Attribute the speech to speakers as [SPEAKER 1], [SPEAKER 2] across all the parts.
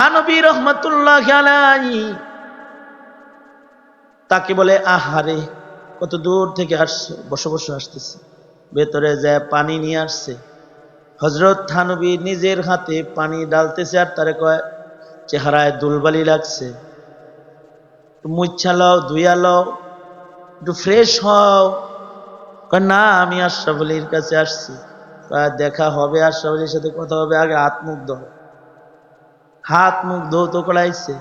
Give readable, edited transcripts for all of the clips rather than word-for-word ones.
[SPEAKER 1] থানবী রহমাতুল্লাহ আলাইহি তাকে বলে, আহারে কত দূর থেকে আসছো, বসে বসে আসতেছে। ভেতরে যায় পানি নিয়ে আসছে। হযরত থানবী নিজের হাতে পানি ডালতেছে আর তারে কয়, চেহারায় দুলবালি লাগছে, মুচ্ছা লও, ধুইয়া লও, একটু ফ্রেশ হও। কয় না, আমি আশরাফ আলীর কাছে আসছি। দেখা হবে, আশরাফ আলীর সাথে কথা হবে, আগে হাত মুখ ধো। হাত মুখ ধৌত করাইছে।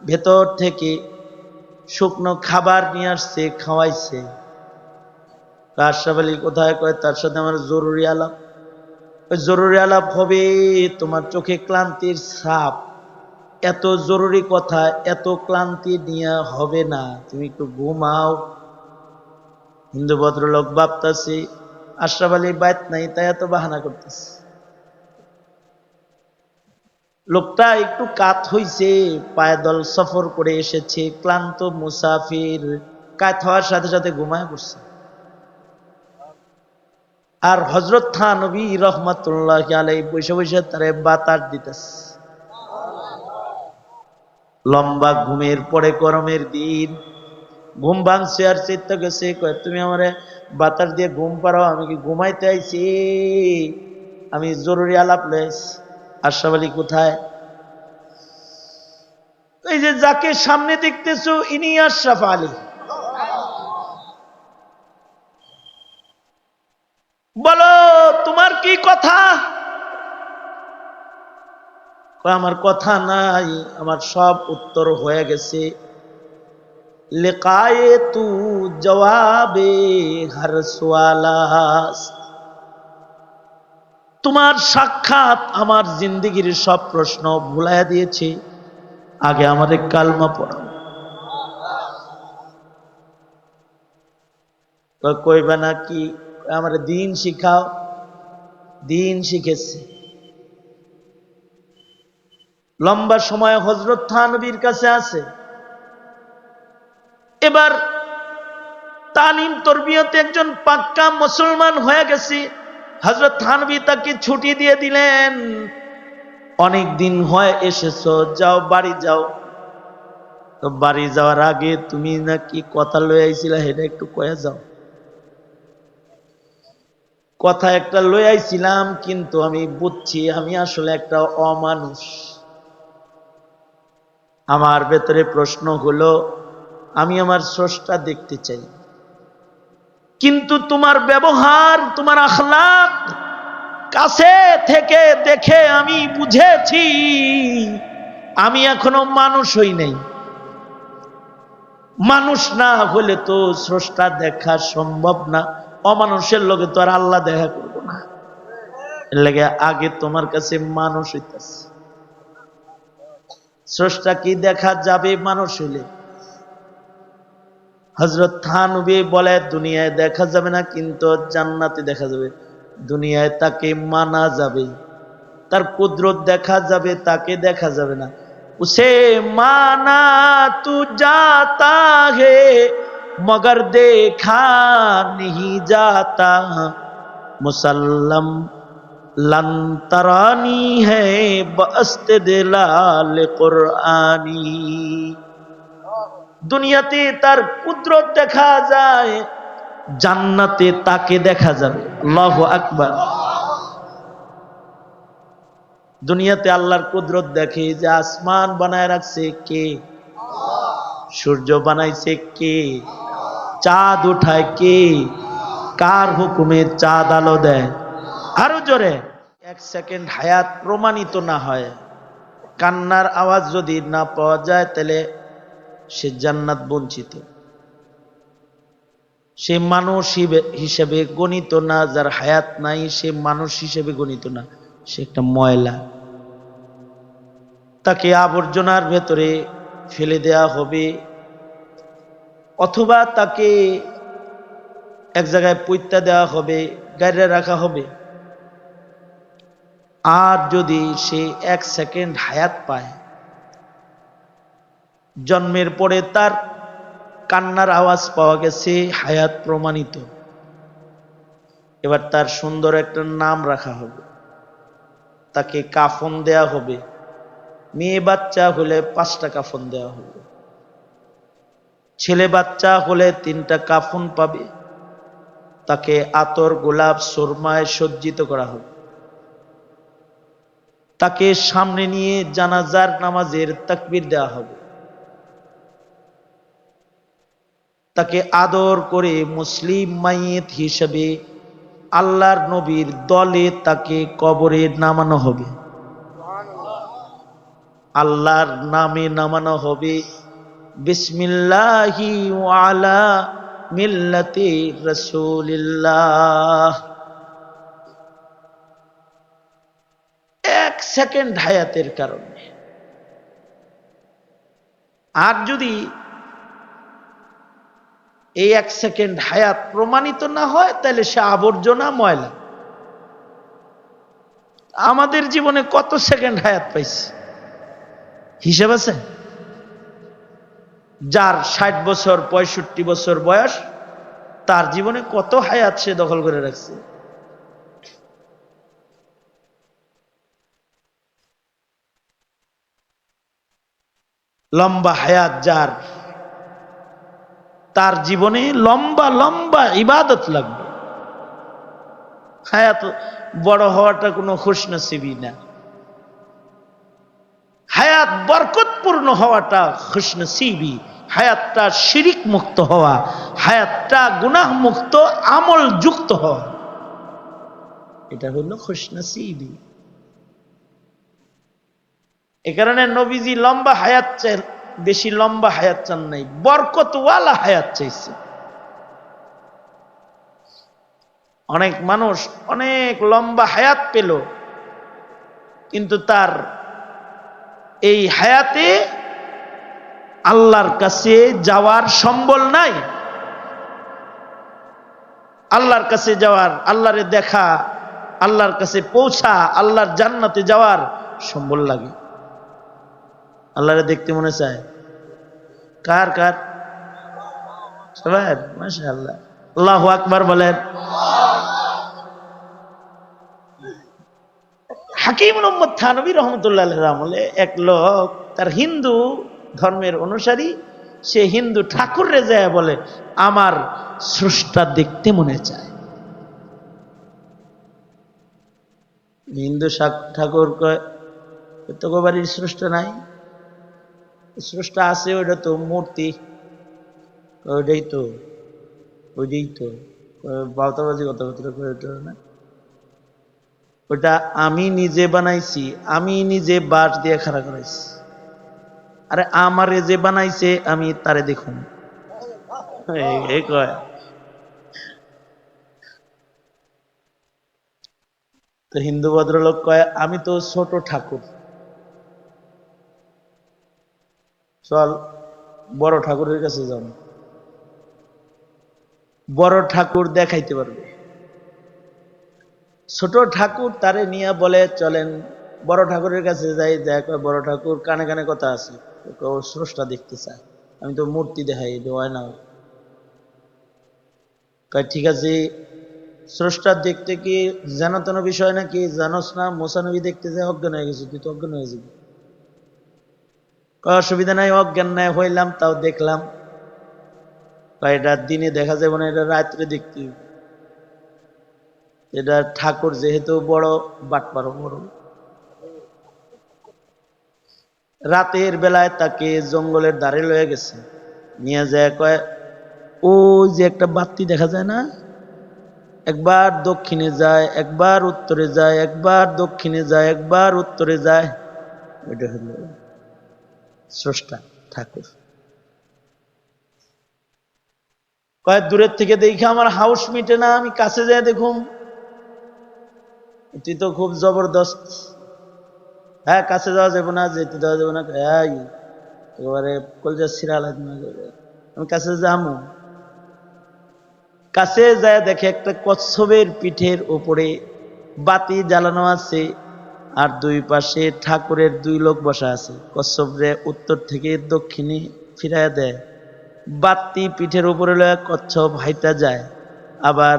[SPEAKER 1] ভেতর থেকে শুকনো খাবার নিয়ে আসছে, খাওয়াইছে। আশরাফ আলী কোথায়? কয় তার সাথে আমার জরুরি আলাপ। জরুরি আলাপ হবে? তোমার চোখে ক্লান্তির ছাপ, এত জরুরি কথা এত ক্লান্তি নিয়ে হবে না, তুমি একটু ঘুমাও। হিন্দু ভদ্রলোক ভাবতাছি আশরাফ আলী বাইত নাই, তাই এত বাহানা করতেছে। লোকটা একটু কাত হইছে, পায়দল সফর করে এসেছে, ক্লান্ত মুসাফির, কাত হওয়ার সাথে সাথে ঘুমায় পড়ছে। আর হযরত থানবী রহমাতুল্লাহ আলাইহি বসে বসে তারে বাতাস দিতেছে। লম্বা ঘুমের পরে গরমের দিন ঘুম ভাঙছে আর চিন্তা গেছে, কয় তুমি আমারে বাতাস দিয়ে ঘুম পাড়াও, আমি কি ঘুমাইতে আইছি? আমি জরুরি আলাপ লইছি। আশরাফ আলী কোথায়? এই যে যাকে সামনে দেখতেছো ইনি আশরাফ আলী। বলো তোমার কি কথা? আমার কথা নাই, আমার সব উত্তর হয়ে গেছে। লিকায়ে তু জবাবে হর সওয়ালাস, তোমার সাক্ষাৎ আমার জিন্দেগির সব প্রশ্ন ভুলাইয়া দিয়েছে। আগে আমাদের কালমা পড়াও। কইবা না কি? আমার দিন শিখাও। দিন শিখেছে। লম্বা সময় হযরত থানবীর কাছে আছে। এবার তালিম তরবিয়তে একজন পাক্কা মুসলমান হয়ে গেছে। হযরত থানবী তাকে ছুটি দিয়ে দিলেন, অনেক দিন হয় এসেছো, যাও বাড়ি যাও। তো বাড়ি যাওয়ার আগে তুমি নাকি কথা লয়ে আইছিলা, সেটা একটু কয়ে যাও। কথা একটা লয়ে আইছিলাম, কিন্তু আমি বুঝছি আমি আসলে একটা অমানুষ। আমার ভেতরে প্রশ্ন হলো, আমি আমার স্রষ্টা দেখতে চাই, কিন্তু তোমার ব্যবহার, তোমার আখলাক কাছে থেকে দেখে আমি বুঝেছি আমি এখনো মানুষ হই নাই। মানুষ না হলে তো স্রষ্টা দেখা সম্ভব না। অমানুষের লোকে তো আর আল্লাহ দেখা করবো না। এর লাগে আগে তোমার কাছে মানুষ হইতেছে। স্রষ্টা কি দেখা যাবে মানুষ হইলে? হযরত থানবী বলে, দুনিয়ায় দেখা যাবে না, কিন্তু জান্নাতে দেখা যাবে। দুনিয়ায় তাকে মানা যাবে, তার কুদরত দেখা যাবে, তাকে দেখা যাবে না। উসে মানা তু জাতা হে মগর দেখা नहीं जाता, मुसल्लम लन तरानी है बस्ते दिलाल कुरआनी। দুনিয়াতে তার কুদরত দেখা যায়, জান্নাতে তাকে দেখা যাবে। আল্লাহু আকবার। দুনিয়াতে আল্লাহর কুদরত দেখে, যে আসমান বানায় রাখছে কে? সূর্য বানাইছে কে? চাঁদ উঠায় কে? কার হুকুমে চাঁদ আলো দেয়? আরো জোরে। এক সেকেন্ড হায়াত প্রমাণিত না হয়, কান্নার আওয়াজ যদি না পাওয়া যায়, তাহলে সে জান্নাত বঞ্চিত। সে মানুষ হিসেবে গণিত না। যার হায়াত নাই সে মানুষ হিসেবে গণিত না, সে একটা ময়লা। তাকে আবর্জনার ভেতরে ফেলে দেয়া হবে, অথবা তাকে এক জায়গায় পুঁইত্যা দেওয়া হবে, গাড়ি রাখা হবে। আর যদি সে এক সেকেন্ড হায়াত পায়, জন্মের পরে তার কান্নার আওয়াজ পাওয়া গেছে, হায়াত প্রমাণিত। এবার তার সুন্দর একটা নাম রাখা হবে, তাকে কাফন দেয়া হবে, মেয়ে বাচ্চা হলে 5টা কাফন দেওয়া হবে, ছেলে বাচ্চা হলে 3টা কাফন পাবে, তাকে আতর গোলাপ সুরমায় সজ্জিত করা হবে, তাকে সামনে নিয়ে জানাজার নামাজের তাকবীর দেওয়া হবে, তাকে আদর করে মুসলিম মাইয়িত হিসেবে আল্লাহর নবীর দলে তাকে কবরে নামানো হবে, আল্লাহর নামে নামানো হবে, বিসমিল্লাহি ওয়া আলা মিল্লাতি রাসূলিল্লাহ। 1 সেকেন্ড হায়াতের কারণে। আর যদি এই 1 সেকেন্ড হায়াত প্রমাণিত না হয় তাহলে সে আবর্জনা, ময়লা। আমাদের জীবনে কত সেকেন্ড হায়াত পাইছি হিসাব আছে? যার 60 বছর 65 বছর বয়স, তার জীবনে কত হায়াত সে দখল করে রাখছে। লম্বা হায়াত যার, তার জীবনে লম্বা লম্বা ইবাদত লাগবে। হায়াত বড় হওয়াটা কোনো খুশনসিবি না, হায়াত বরকতপূর্ণ হওয়াটা খুশনসিবি। হায়াতটা শিরিক মুক্ত হওয়া, হায়াতটা গুনাহ মুক্ত আমল যুক্ত হওয়া, এটা হলো খুশনসিবি। এ কারণে নবীজি লম্বা হায়াত চান, বেশি লম্বা হায়াত চান নাই, বরকতওয়ালা হায়াত চাইছে। অনেক মানুষ অনেক লম্বা হায়াত পেল, কিন্তু তার এই হায়াতে আল্লাহর কাছে যাওয়ার সম্বল নাই। আল্লাহর কাছে যাওয়ার, আল্লাহরে দেখা, আল্লাহর কাছে পৌঁছা, আল্লাহর জান্নাতে যাওয়ার সম্বল লাগে। আল্লাহরে দেখতে মনে চায় কার কার? সবার। মাশাআল্লাহ, আল্লাহু আকবার বলেন। হাকিম মুহাম্মদ থানভী রহমতুল্লাহ আলাইহির আমলে এক লোক, তার হিন্দু ধর্মের অনুসারী, সে হিন্দু ঠাকুররে যায় বলে আমার স্রষ্টা দেখতে মনে চায়। হিন্দু ঠাকুর কয় তো বাড়ির স্রষ্টা নাই, স্রষ্টা আছে, ওইটা তো মূর্তি। ওইটাই তো বাউতাবাজি কথাবার্তা করে না, ওটা আমি নিজে বানাইছি, আমি নিজে বাঁশ দিয়ে খাড়া করাইছি। আরে আমারে যে বানাইছে আমি তারে দেখুন, কয়। তো হিন্দু ভদ্রলোক কয় আমি তো ছোট ঠাকুর, চল বড় ঠাকুরের কাছে যাও, বড় ঠাকুর দেখাইতে পারবে। ছোট ঠাকুর তারে নিয়ে বলে চলেন বড় ঠাকুরের কাছে যাই। দেখ বড় ঠাকুর কানে কানে কথা আছে, স্রষ্টা দেখতে চায়, আমি তো মূর্তি দেখাই, হয় না। ঠিক আছে, স্রষ্টা দেখতে কি জানাতন বিষয় নাকি? জানোস না মোসানবী দেখতে যায় অজ্ঞান হয়ে গেছে, তুই তো অজ্ঞান হয়ে যাবি। অসুবিধা নাই, অজ্ঞান নাই হইলাম, তাও দেখলাম। এটা দিনে দেখা যাবে না, এটা রাত্রে দেখতে। এটা ঠাকুর যেহেতু বড়, বাটপারও বড়। রাতের বেলায় তাকে জঙ্গলের ধারে লয়ে গেছে, নিয়ে যায় কয় ওই যে একটা বাতি দেখা যায় না, একবার দক্ষিণে যায়, একবার উত্তরে যায়, একবার দক্ষিণে যায়, একবার উত্তরে যায়। ওইটা হলো স্রষ্টা ঠাকুর। কয়েক দূরের থেকে দেখে আমার হাউস মিটে না, আমি কাছে যায় দেখুম। তুই তো খুব জবরদস্ত। হ্যাঁ, কাছে যাওয়া যাবে না, যেতে দেওয়া যাবে না। একেবারে কলজা ছিঁড়া লাগবে, আমি কাছে যাবো। কাছে যায় দেখে একটা কচ্ছপের পিঠের উপরে বাতি জ্বালানো আছে, আর দুই পাশে ঠাকুরের 2 লোক বসা আছে। কচ্ছপরে উত্তর থেকে দক্ষিণে ফিরাইয়া দেয়, বাতি পিঠের উপরে লয়ে কচ্ছপ হাইটা যায়। আবার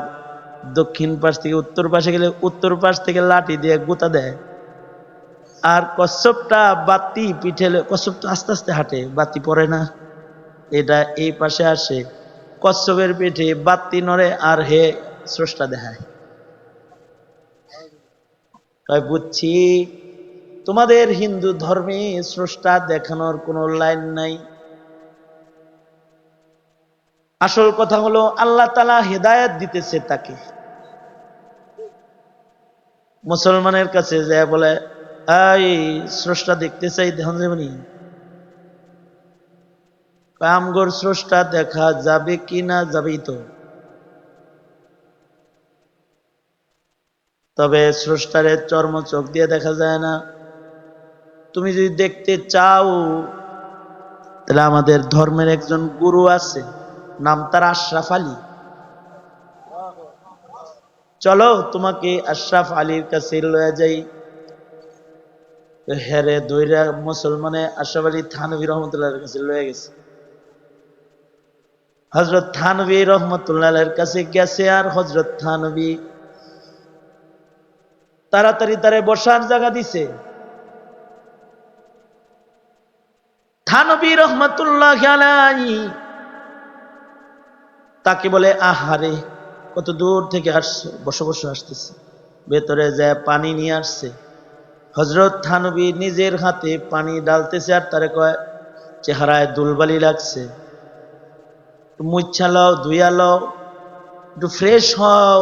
[SPEAKER 1] দক্ষিণ পাশ থেকে উত্তর পাশে গেলে উত্তর পাশ থেকে লাঠি দিয়ে গুতা দেয়। আর কচ্ছপটা বাতি পিঠে, কচ্ছপ তো আস্তে আস্তে হাঁটে, বাতি পড়ে না, এটা এই পাশে আসে, কচ্ছপের পিঠে বাতি নড়ে আর হে স্রষ্টা দেখায়। তাই বুঝছি তোমাদের হিন্দু ধর্মে স্রষ্টা দেখানোর কোনো লাইন নাই। আসল কথা হলো আল্লাহ তাআলা হেদায়েত দিতেছে তাকে। মুসলমানের কাছে যায় বলে, এই স্রষ্টা দেখতে চাই, দেখুন যাবেনি? আমগর স্রষ্টা দেখা যাবে কি না, যাবেই তো। তবে স্রষ্টারে চর্ম চোখ দিয়ে দেখা যায় না। তুমি যদি দেখতে চাও তাহলে আমাদের ধর্মের একজন গুরু আছে, নাম তার আশরাফ আলী। চলো তোমাকে আশরাফ আলীর কাছে লয়ে যাই। হেরে দইরা মুসলমানে আশরাফ আলী থানভী রহমতুল্লাহর কাছে লয়ে গেছে। হযরত থানভী রহমতুল্লাহর কাছে গেছে, আর হযরত থানভী তাড়াতাড়ি তারে বসার জায়গা দিছে। থানভী রহমতুল্লাহ আলাইহি তাকে বলে, আহারে কত দূর থেকে আসছো, বসো বসো, আসতেছে। ভেতরে যায় পানি নিয়ে আসছে। হযরত থানভী নিজের হাতে পানি ডালতেছে আর তারে কয়, চেহারায় দুলবালি লাগছে, মুচ্ছা লও, ধুইয়া লও, একটু ফ্রেশ হও।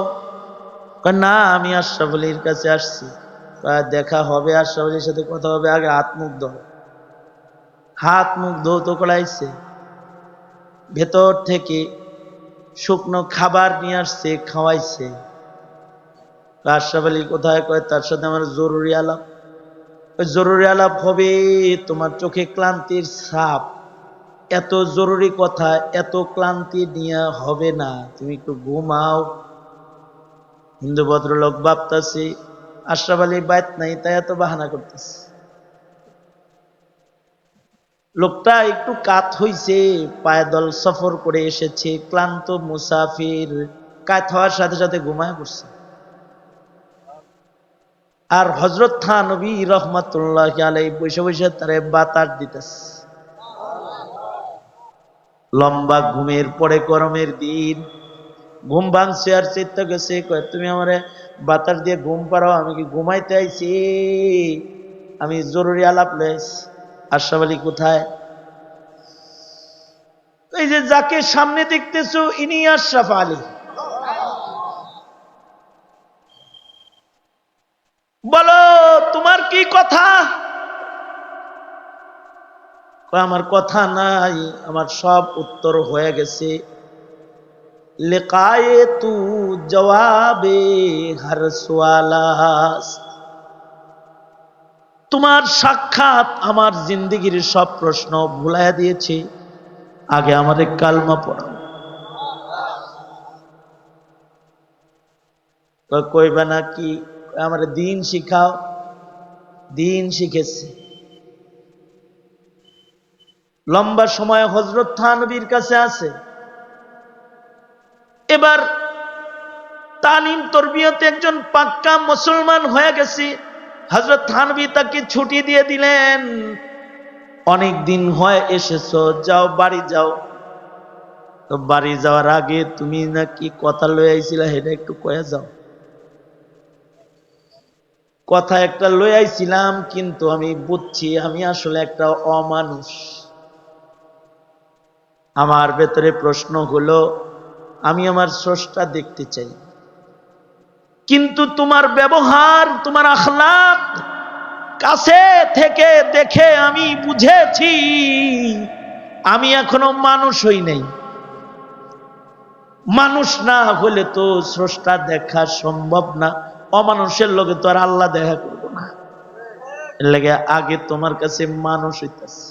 [SPEAKER 1] না আমি আশরাফ আলীর কাছে আসছি, দেখা হবে, আশরাফ আলীর সাথে কথা হবে, আগে হাত মুখ ধো। হাত মুখ ধৌত করাইছে, ভেতর থেকে শুকনো খাবার নিয়ে আসছে, খাওয়াইছে। আশরাফ আলী কোথায়? কয় তার সাথে আমার জরুরি আলাপ। জরুরি আলাপ হবে? তোমার চোখে ক্লান্তির ছাপ, এত জরুরি কথা এত ক্লান্তি নিয়ে হবে না, তুমি একটু ঘুমাও। হিন্দু ভদ্রলোক ভাবতাছি আশরাফ আলী বাইত নাই, তাই এত বাহানা করতেছে। লোকটা একটু কাত হইছে, পায়দল সফর করে এসেছে, ক্লান্ত মুসাফির, কাত হওয়ার সাথে সাথে ঘুমায় পড়ছে। আর হযরত থানভী রহমাতুল্লাহ আলাইহি বসে বসে তারে বাতাস দিতেছে। লম্বা ঘুমের পরে গরমের দিন ঘুম ভাঙছে, আর চিন্তা গেছে, কয় তুমি আমারে বাতাস দিয়ে ঘুম পাড়াও, আমি কি ঘুমাইতে আইছি? আমি জরুরি আলাপ লইছি। আশরাফ আলী কোথায়? এই যে যাকে সামনে দেখতেছো ইনি আশরাফ আলী। বলো তোমার কি কথা? আমার কথা নাই, আমার সব উত্তর হয়ে গেছে। লিকায়ে তু জবাবে হর সুয়ালাস, তোমার সাক্ষাৎ আমার জিন্দেগির সব প্রশ্ন ভুলাইয়া দিয়েছে। আগে আমাদের কালমা পড়াও। কইবা না কি? আমার দিন শিখাও। দিন শিখেছে। লম্বা সময় হযরত থানভীর কাছে আছে। এবার তালিম তরবিয়তে একজন পাক্কা মুসলমান হয়ে গেছে। হযরত থানভী তাকে ছুটি দিয়ে দিলেন, অনেক দিন হয় এসেছো, যাও বাড়ি যাও। তো বাড়ি যাওয়ার আগে তুমি নাকি কথা লয়ে আইছিলা, সেটা একটু কয়ে যাও। কথা একটা লয়ে আইছিলাম, কিন্তু আমি বুঝছি আমি আসলে একটা অমানুষ। আমার ভেতরে প্রশ্ন হলো, আমি আমার স্রষ্টা দেখতে চাই, কিন্তু তোমার ব্যবহার, তোমার আখলাক কাছে থেকে দেখে আমি বুঝেছি আমি এখনো মানুষ হই নাই। মানুষ না হলে তো স্রষ্টা দেখা সম্ভব না। অমানুষের লোকে তো আর আল্লাহ দেখা করবো না। এর লাগে আগে তোমার কাছে মানুষ হইতেছে।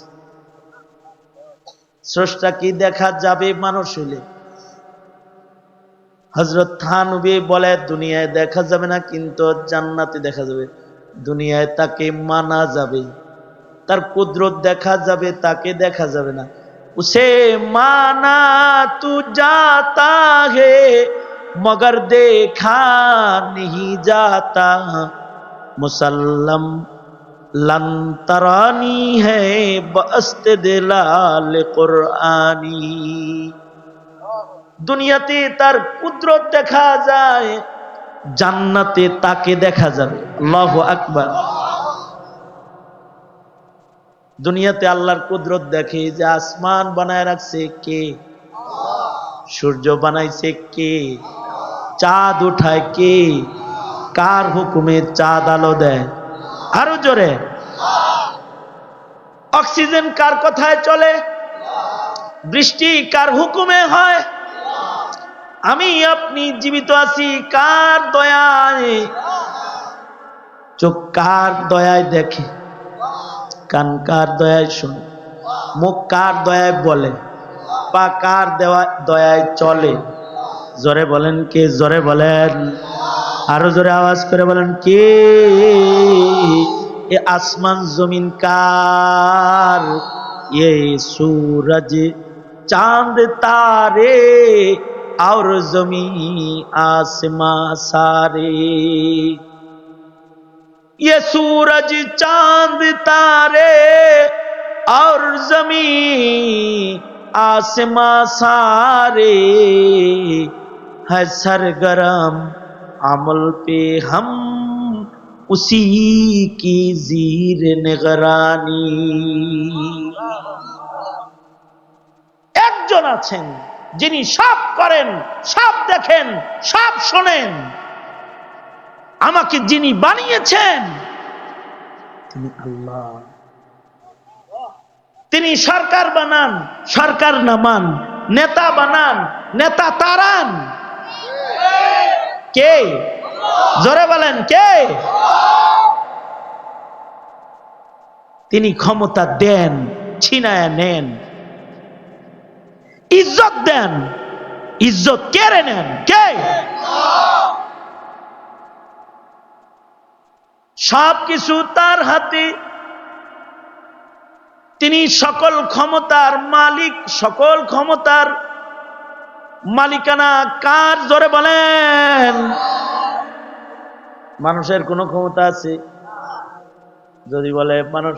[SPEAKER 1] স্রষ্টা কি দেখা যাবে মানুষ হইলে? হযরত থানভী বলে, দুনিয়ায় দেখা যাবে না, কিন্তু জান্নাতে দেখা যাবে। দুনিয়ায় তাকে মানা যাবে, তার কুদরত দেখা যাবে, তাকে দেখা যাবে না। উসে মানা তু জাতা হে মগর দেখা नहीं जाता, मुसल्लम लन तरानी है बस्ते दिलाल कुरआनी। দুনিয়াতে তার কুদরত দেখা যায়, জান্নাতে তাকে দেখা যাবে। আল্লাহু আকবার। দুনিয়াতে আল্লাহর কুদরত দেখে যে আসমান বানায় রাখছে কে, সূর্য বানাইছে কে, চাঁদ উঠায় কে, কার হুকুমে চাঁদ আলো দেয়, আরো জোরে, অক্সিজেন কার কথায় চলে, বৃষ্টি কার হুকুমে হয়, আমি আপনি জীবিত আছি কার দয়ায়, চোখ কার দয়ায় দেখে, কান কার দয়ায় শুনে, মুখ কার দয়ায় বলে, পা কার দয়ায় চলে। জোরে বলেন কে, জোরে বলেন, আরো জোরে আওয়াজ করে বলেন কে। এ আসমান জমিন কার, ये सूरज चांद तारे और जमी आसमां सारे। ये सूरज चांद तारे और जमी आसमां सारे है सरगरम अमल पे हम उसी की जीर निगरानी। একজন আছেন যিনি সব করেন, সব দেখেন, সব শোনেন। আমাকে যিনি বানিয়েছেন তিনি আল্লাহ। তিনি সরকার বানান, সরকার নামান, নেতা বানান, নেতা তাড়ান। কে? জোরে বলেন কে? তিনি ক্ষমতা দেন, ছিনায় নেন, ইজ্জত দেন, ইজ্জত কেড়ে নেন। কে? সব কিছু তার হাতে। তিনি সকল ক্ষমতার মালিক, সকল ক্ষমতার মালিকানা কার? জোরে বলেন। মানুষের কোন ক্ষমতা আছে? যদি বলে মানুষ,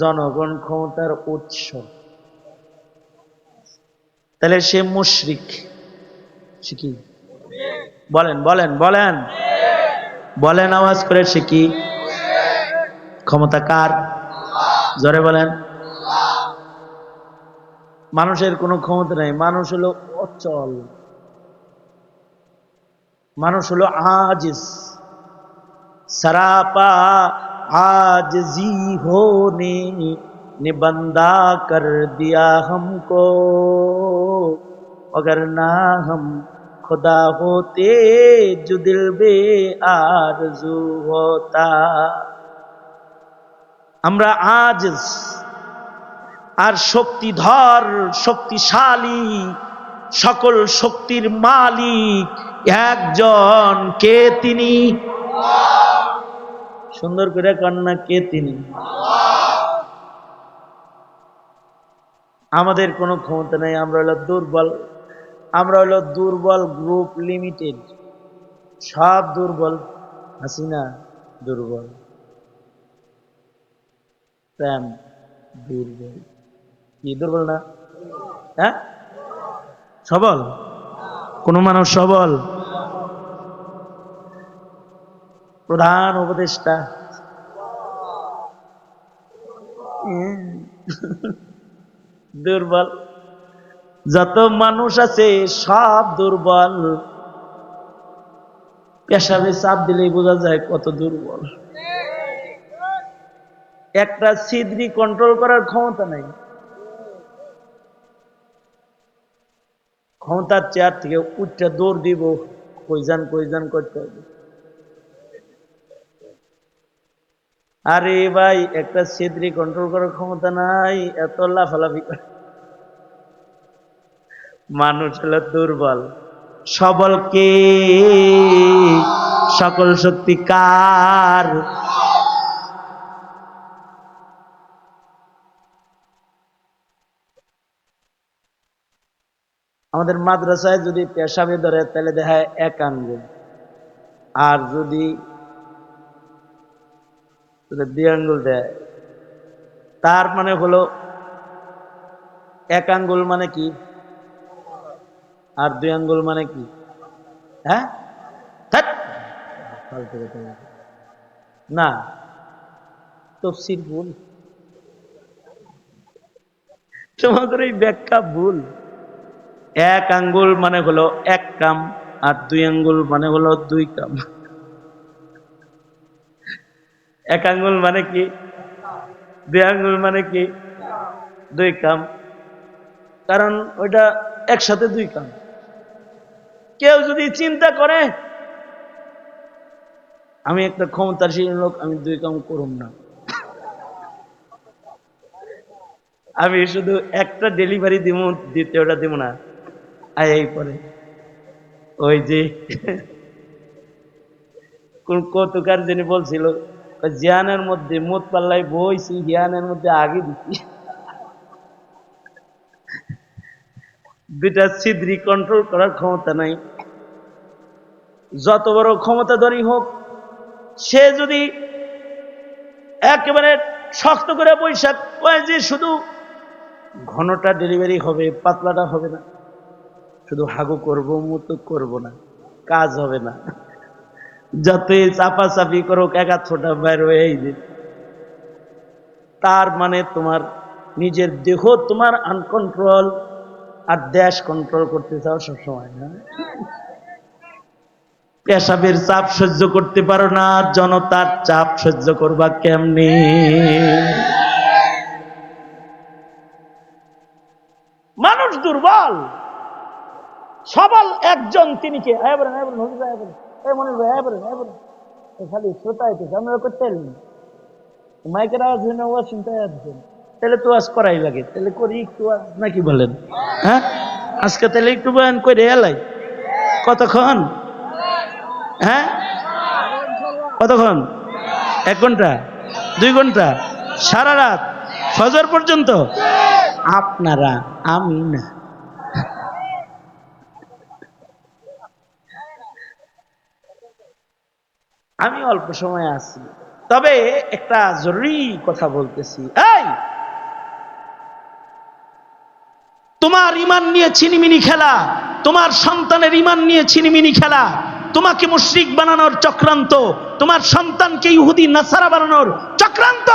[SPEAKER 1] জনগণ ক্ষমতার উৎস, তাহলে সে মুশরিক। সে কি? বলেন বলেন বলেন বলেন, আওয়াজ করে, সে কি? ক্ষমতা কার? জোরে বলেন। মানুষের কোনো ক্ষমতা নাই। মানুষ হলো অচল, মানুষ হলো আজিজ। सरापा आजिज़ी होने ने बंदा कर दिया हमको, अगर ना हम खुदा होते जो दिल बे आरज़ू होता। আমরা আজিজ, আর শক্তিধর, শক্তিশালী, সকল শক্তির মালিক একজন। কে তিনি? সুন্দর করে কন্যা, কে তিনি? আমাদের কোনো ক্ষমতা নেই। আমরা হলো দুর্বল, আমরা হলো দুর্বল গ্রুপ লিমিটেড। সব দুর্বল। হাসিনা দুর্বল, প্রেম দুর্বল। কি দুর্বল না? হ্যাঁ, সবল। কোন মানুষ সবল? প্রধান উপদেষ্টা দুর্বল। যত মানুষ আছে সব দুর্বল। পেশাবে চাপ দিলেই বোঝা যায় কত দুর্বল। একটা ছিদ্রি কন্ট্রোল করার ক্ষমতা নাই। ক্ষমতার চেয়ার থেকে উঠে দৌড় দিব, কইজান কইজান করতে হবে। আরে ভাই, একটা ছিদ্রি কন্ট্রোল করার ক্ষমতা নাই, এত লাফালাফি করে। মানুষ হলো দুর্বল। সবলকে সকল শক্তি কার? আমাদের মাদ্রাসায় যদি পেশাবে ধরে তাহলে দেখায় এক আঙ্গুল, আর যদি দুই আঙ্গুল দেয়। তার মানে হলো এক আঙ্গুল মানে কি, আর দুই আঙ্গুল মানে কি? হ্যাঁ, না, তফসির ভুল, তোমাদের এই ব্যাখ্যা ভুল। এক আঙ্গুল মানে হলো এক কাম, আর দুই আঙ্গুল মানে হলো দুই কাম। এক আঙ্গুল মানে কি, দুই আঙ্গুল মানে কি, দুই কাম। কারণ ওইটা একসাথে দুই কাম। কেউ যদি চিন্তা করে আমি একটা ক্ষমতাশীল লোক, আমি দুই কাম করুম না, আমি শুধু একটা ডেলিভারি দিব, দ্বিতীয়টা দিব না, এই পরে ওই যে কোন কৌতুকার যিনি বলছিল, জিয়ানের মধ্যে মুত পাল্লাই বইছি, জিয়ানের মধ্যে আগে দিচ্ছি, দুইটা ছিদ্রি কন্ট্রোল করার ক্ষমতা নাই। যত বড় ক্ষমতাধরী হোক, সে যদি একেবারে শক্ত করে বৈশাখ কয় যে শুধু ঘনটা ডেলিভারি হবে, পাতলাটা হবে না, শুধু হাগু করব মুতু করব না, কাজ হবে না, যতই চাপাচাপি করুক একা ছোটা বাইর হয়ে যে, তার মানে তোমার নিজের দেহ তোমার আনকন্ট্রোল, আর দেশ কন্ট্রোল করতে চাও সবসময় না। পেশাবের চাপ সহ্য করতে পারো না, জনতার চাপ সহ্য করবা কেমনে? মানুষ দুর্বল, সবল একজন, তিনি কে? মনির ভাই খালি শ্রোতা হইতেছে, আমরা করতে মাইকের আওয়াজ হই না, ওয়াজ শুনতে আসছেন, তাহলে তো আজ করাই লাগে, তাহলে করি একটু আজ নাকি বলেন? হ্যাঁ, আজকে তাহলে একটু বয়ান করে এলাই। কতক্ষণ? হ্যাঁ, কতক্ষণ? 1 ঘন্টা, 2 ঘন্টা, সারা রাত, ফজর পর্যন্ত? আপনারা, আমি না। আমি অল্প সময় আছি, তবে একটা জরুরি কথা বলতেছি। এই, তোমার ইমান নিয়ে ছিনিমিনি খেলা, তোমার সন্তানের ইমান নিয়ে ছিনিমিনি খেলা, তোমাকে মুশরিক বানানোর চক্রান্ত, তোমার সন্তানকে ইহুদি নাসারা বানানোর চক্রান্ত,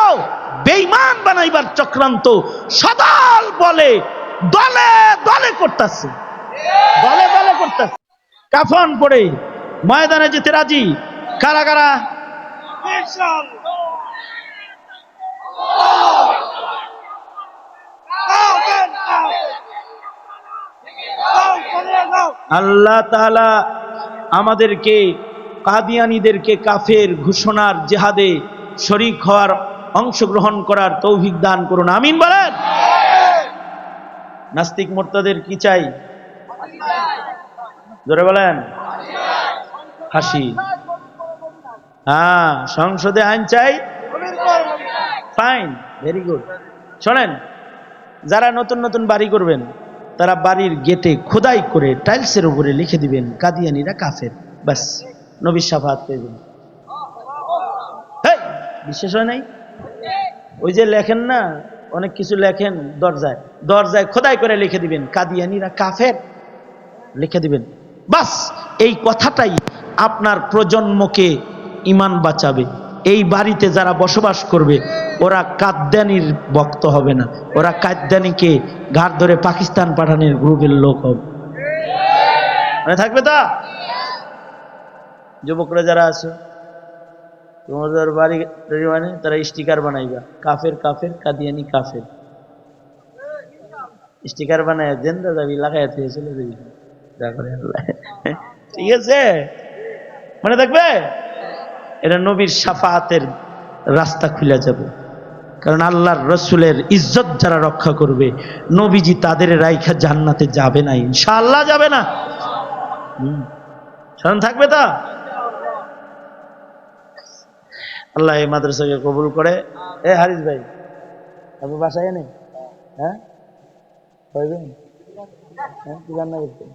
[SPEAKER 1] বেঈমান বানাইবার চক্রান্ত সদল বলে দলে দলে করতেছে, দলে দলে করতেছে। কাফন পড়ে ময়দানে যেতে রাজি কারা কারা? আল্লাহ তাআলা আমাদেরকে কাদিয়ানীদেরকে কাফের ঘোষণার জিহাদে শরীক হওয়ার, অংশগ্রহণ করার তৌফিক দান করুন, আমিন বলেন। নাস্তিক মুরতাদের কি চাই? জোরে বলেন। ফাঁসি। হ্যাঁ, সংসদে আইন চাই, ফাইন, ভেরি গুড। শোনেন, যারা নতুন নতুন বাড়ি করবেন, তারা বাড়ির গেটে খোদাই করে টাইলসের উপরে লিখে দিবেন কাদিয়ানীরা কাফের, বাস, নবীর শাফাত পেবেন। বিশ্বাস হয় নাই? ওই যে লেখেন না, অনেক কিছু লেখেন দরজায়, দরজায় খোদাই করে লিখে দিবেন কাদিয়ানীরা কাফের, লিখে দিবেন, বাস। এই কথাটাই আপনার প্রজন্মকে ঈমান বাঁচাবে। এই বাড়িতে যারা বসবাস করবে, ওরা কাদ্দানির ভক্ত হবে না, ওরা কাদ্দানিকে ঘাড় ধরে পাকিস্তান পাঠানোর গ্রুপের লোক হবে। মনে থাকবে তা? যুবকরা যারা আছে, তোমাদের বাড়ি মানে তারা স্টিকার বানাইবা, কাফের কাফের কাদিয়ানি কাফের, স্টিকার বানায় দেন, দাবি লাগাই চলে যাবি। ঠিক আছে, মনে থাকবে? এটা নবীর শাফাতের রাস্তা খুলে যাবে। কারণ আল্লাহর রসুলের ইজ্জত যারা রক্ষা করবে, নবীজি তাদের রাইখা জান্নাতে যাবে না, ইনশাআল্লাহ যাবে না। স্মরণ থাকবে তা? আল্লাহ এই মাদ্রাসাকে কবুল করে। এ হারিস ভাই, আপনি বাসায় এনে, হ্যাঁ কি রান্না করতেন?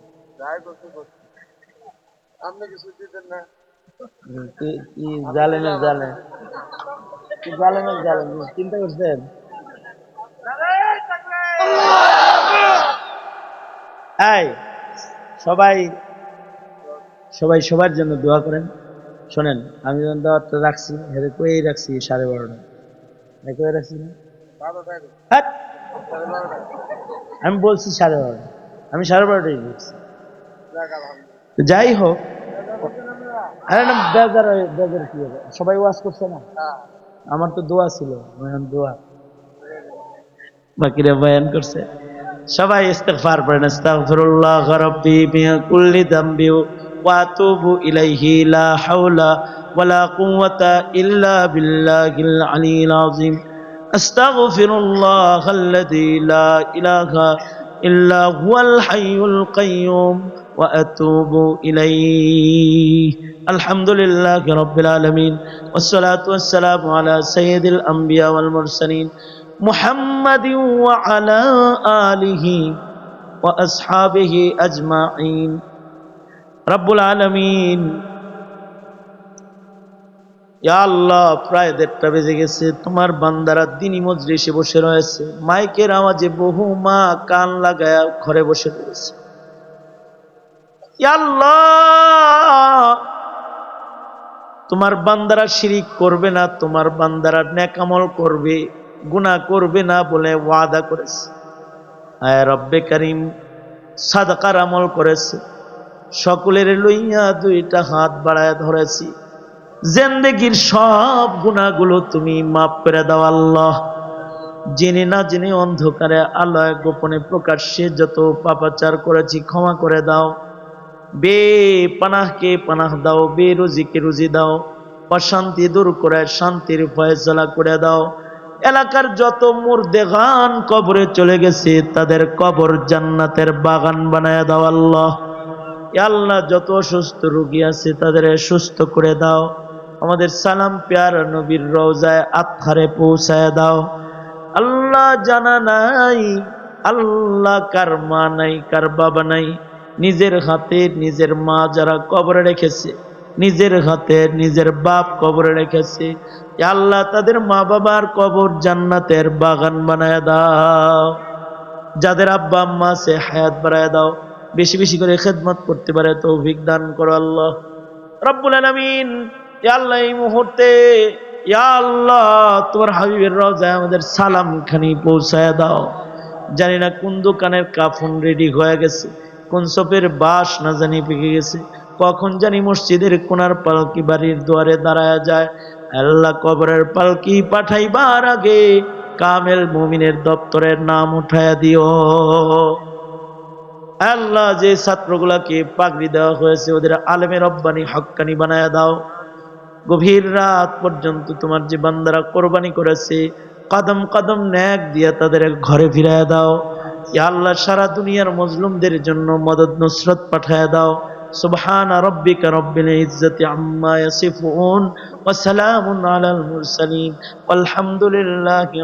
[SPEAKER 1] আপনি কিছু দিতেন না? কি জালেমের জালেম, কি জালেমের জালেম, চিন্তা করছেন? এই সবাই সবাই সবার জন্য দোয়া করেন। শোনেন, আমি যখন দাওয়াতটা রাখছি হেরে কই রাখছি 12:30 কয়ে রাখছি না? হ্যাট! আমি বলছি 12:30, আমি 12:30টাই বলছি। তো যাই হোক, আরে না, বেজার কি হবে, সবাই ওয়াজ করছে না, আমার তো দোয়া ছিল, দোয়া বাকিরা বয়ান করছে। সবাই ইস্তিগফার পড়েন, আস্তাগফিরুল্লাহ রাব্বি মিন কুল্লি যামবি ওয়া আতুবু ইলাইহি, লা হাওলা ওয়ালা কুওয়াতা ইল্লা বিল্লাহিল আলিয়্যিল আযীম। আস্তাগফিরুল্লাহাল্লাযী লা ইলাহা ইল্লা হুয়াল হাইয়ুল কাইয়্যুম ওয়া আতুবু ইলাইহি। আলহামদুলিল্লাহি রাব্বিল আলামিন, ওয়াসসালাতু ওয়াসসালামু আলা সাইয়্যিদিল আমবিয়া ওয়াল মুরসালিন محمد وعلى آله وأصحابه أجمعين। رب العالمين, ইয়া আল্লাহ, প্রায় 1:30 বেজে গেছে, তোমার বান্দারা দ্বীনি মজলিসে বসে রয়েছে, মাইকের আওয়াজে বহু মা কান লাগায়া ঘরে বসে রয়েছে। ইয়া আল্লাহ, তোমার বান্দারা শিরিক করবে না, তোমার বান্দারা নেক আমল করবে, গুনাহ করবে না বলে ওয়াদা করেছে। আয় রব্বে কারীম, সাদাকার আমল করেছে, সকলের লইয়া 2টা হাত বাড়ায় ধরেছি, জিন্দেগীর সব গুনাহগুলো তুমি মাফ করে দাও আল্লাহ। জেনে না জেনে, অন্ধকারে আলোয় গোপনে প্রকাশ্যে যত পাপাচার করেছি ক্ষমা করে দাও। বে পানাহকে পানাহ দাও, বে রুজিকে রুজি দাও, অশান্তি দূর করে শান্তির ফয়সালা করে দাও। এলাকার যত মুর্দেগান কবরে চলে গেছে, তাদের কবর জান্নাতের বাগান বানায় দাও আল্লাহ। আল্লাহ, যত অসুস্থ রোগী আছে তাদের সুস্থ করে দাও। আমাদের সালাম প্যারা নবীর রওজায় আতহারে পৌঁছায় দাও আল্লাহ। জানা নাই আল্লাহ কার মা নাই, কার বাবা নাই, নিজের হাতে নিজের মা যারা কবরে রেখেছে, নিজের হাতে নিজের বাপ কবরে রেখেছে, আল্লাহ তাদের মা বাবার কবর জান্নাতের বাগান বানায় দাও। যাদের আব্বা আম্মা আছে হায়াত বাড়ায় দাও, বেশি বেশি করে খেদমত করতে পারে তৌফিক দান করো আল্লাহ রব্বুল আলামিন। ইয়া আল্লাহ, এই মুহূর্তে ইয়া আল্লাহ তোমার হাবিবের রওজায় আমাদের সালাম খানি পৌঁছায় দাও। জানি না কোন দোকানের কাফন রেডি হয়ে গেছে, কোন সপের বাস না জানি পেকে গেছে, কখন জানি মসজিদের কোনার পালকি বাড়ির দুয়ারে দাঁড়ায় যায়। আল্লাহ, কবরের পালকি পাঠাইবার আগে কামেল মুমিনের দপ্তরের নাম উঠায়া দিও আল্লাহ। যে ছাত্রগুলাকে পাগড়ি দেওয়া হয়েছে ওদের আলেমে রব্বানি হক্কানি বানায়া দাও। গভীর রাত পর্যন্ত তোমার যে বান্দারা কোরবানি করেছে, কদম কদম নেক দিয়া তাদের ঘরে ফিরায় দাও। ইয়া আল্লাহ, সারা দুনিয়ার মজলুমদের জন্য মদদ নুসরত পাঠায় দাও। সুবহানা রাব্বিকা রাব্বিল ইজ্জাতি আম্মা ইয়াসিফুন ওয়া সালামুন আলাল মুরসালিন ওয়ালহামদুলিল্লাহি